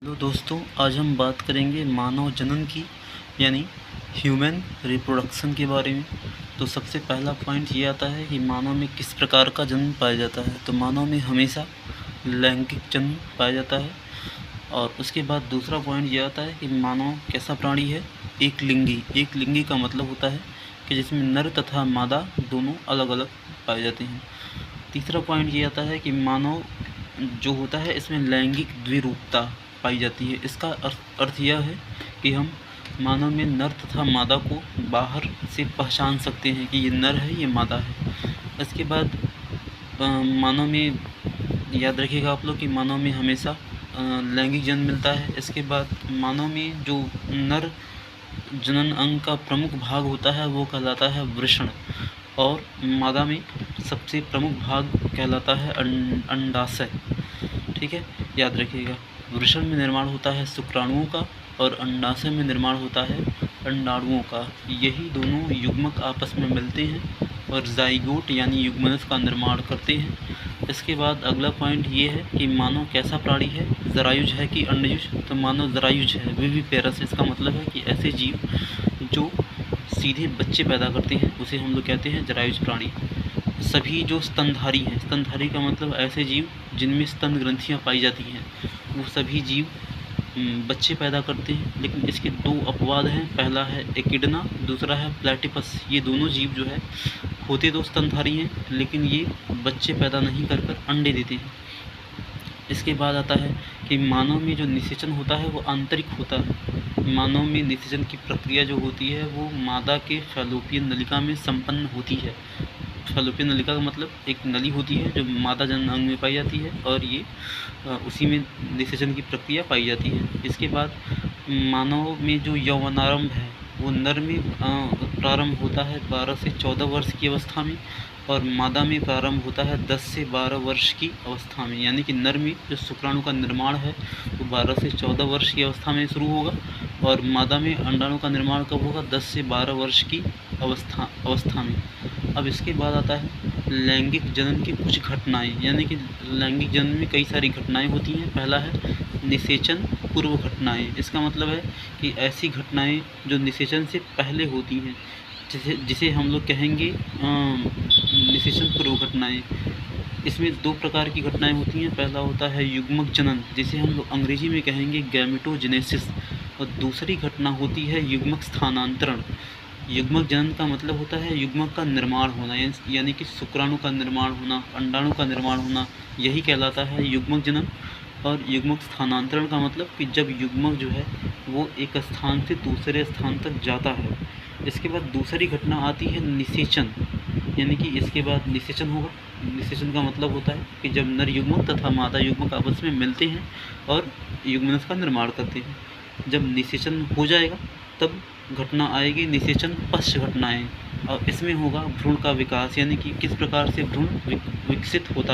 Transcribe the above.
Hello दोस्तों, आज हम बात करेंगे मानव जनन की यानी ह्यूमन रिप्रोडक्शन के बारे में। तो सबसे पहला पॉइंट ये आता है कि मानव में किस प्रकार का जन्म पाया जाता है। तो मानव में हमेशा लैंगिक जन्म पाया जाता है। और उसके बाद दूसरा पॉइंट ये आता है कि मानव कैसा प्राणी है, एक लिंगी। एक लिंगी का मतलब होता है कि जिसमें नर तथा मादा दोनों अलग अलग पाए जाते हैं। तीसरा पॉइंट ये आता है कि मानव जो होता है इसमें लैंगिक द्विरूपता पाई जाती है। इसका अर्थ यह है कि हम मानव में नर तथा मादा को बाहर से पहचान सकते हैं कि ये नर है, ये मादा है। इसके बाद मानव में याद रखिएगा आप लोग कि मानव में हमेशा लैंगिक जन्म मिलता है। इसके बाद मानव में जो नर जनन अंग का प्रमुख भाग होता है वो कहलाता है वृषण, और मादा में सबसे प्रमुख भाग कहलाता है अंडाशय। ठीक है, याद रखिएगा। वृषण में निर्माण होता है शुक्राणुओं का और अंडाशय में निर्माण होता है अंडाणुओं का। यही दोनों युग्मक आपस में मिलते हैं और जाइगोट यानी युग्मनज का निर्माण करते हैं। इसके बाद अगला पॉइंट ये है कि मानव कैसा प्राणी है, जरायुज है कि अंडयुज। तो मानव जरायुज है, विविपेरस। इसका मतलब है कि ऐसे जीव जो सीधे बच्चे पैदा करते हैं उसे हम लोग कहते हैं जरायुज प्राणी। सभी जो स्तनधारी हैं, स्तनधारी का मतलब ऐसे जीव जिनमें स्तन ग्रंथियाँ पाई जाती हैं, वो सभी जीव बच्चे पैदा करते हैं। लेकिन इसके दो अपवाद हैं, पहला है एकिडना, दूसरा है प्लेटिपस। ये दोनों जीव जो है होते तो स्तनधारी हैं, लेकिन ये बच्चे पैदा नहीं कर कर अंडे देते हैं। इसके बाद आता है कि मानव में जो निषेचन होता है वो आंतरिक होता है। मानव में निषेचन की प्रक्रिया जो होती है वो मादा के फैलोपियन नलिका में संपन्न होती है। फैलोपियन नलिका का मतलब एक नली होती है जो मादा जनन अंग में पाई जाती है, और ये उसी में निषेचन की प्रक्रिया पाई जाती है। इसके बाद मानव में जो यौवनारंभ है वो नर में प्रारंभ होता है 12 से 14 वर्ष की अवस्था में, और मादा में प्रारंभ होता है 10 से 12 वर्ष की अवस्था में। यानी कि नर में जो शुक्राणु का निर्माण है वो 12 से 14 वर्ष की अवस्था में शुरू होगा, और मादा में अंडाणु का निर्माण कब होगा, 10 से 12 वर्ष की अवस्था में। अब इसके बाद आता है लैंगिक जनन की कुछ घटनाएं। यानी कि लैंगिक जनन में कई सारी घटनाएं होती हैं। पहला है निषेचन पूर्व घटनाएं। इसका मतलब है कि ऐसी घटनाएं जो निषेचन से पहले होती हैं, जिसे हम लोग कहेंगे निषेचन पूर्व घटनाएं। इसमें दो प्रकार की घटनाएं होती हैं। पहला होता है युग्मक जनन, जिसे हम लोग अंग्रेजी में कहेंगे गैमेटोजेनेसिस, और दूसरी घटना होती है युग्मक स्थानांतरण। युग्मक जनन का मतलब होता है युग्मक का निर्माण होना, यानी कि शुक्राणु का निर्माण होना, अंडाणु का निर्माण होना, यही कहलाता है युग्मक जनन। और युग्मक स्थानांतरण का मतलब कि जब युग्मक जो है वो एक स्थान से दूसरे स्थान तक जाता है। इसके बाद दूसरी घटना आती है निषेचन, यानी कि इसके बाद निषेचन होगा। निषेचन का मतलब होता है कि जब नर युग्मक तथा मादा युग्मक आपस में मिलते हैं और युग्मनज का निर्माण करते हैं। जब निषेचन हो जाएगा तब घटना आएगी निषेचन पश्च घटनाएं, और इसमें होगा भ्रूण का विकास, यानी कि किस प्रकार से भ्रूण विकसित होता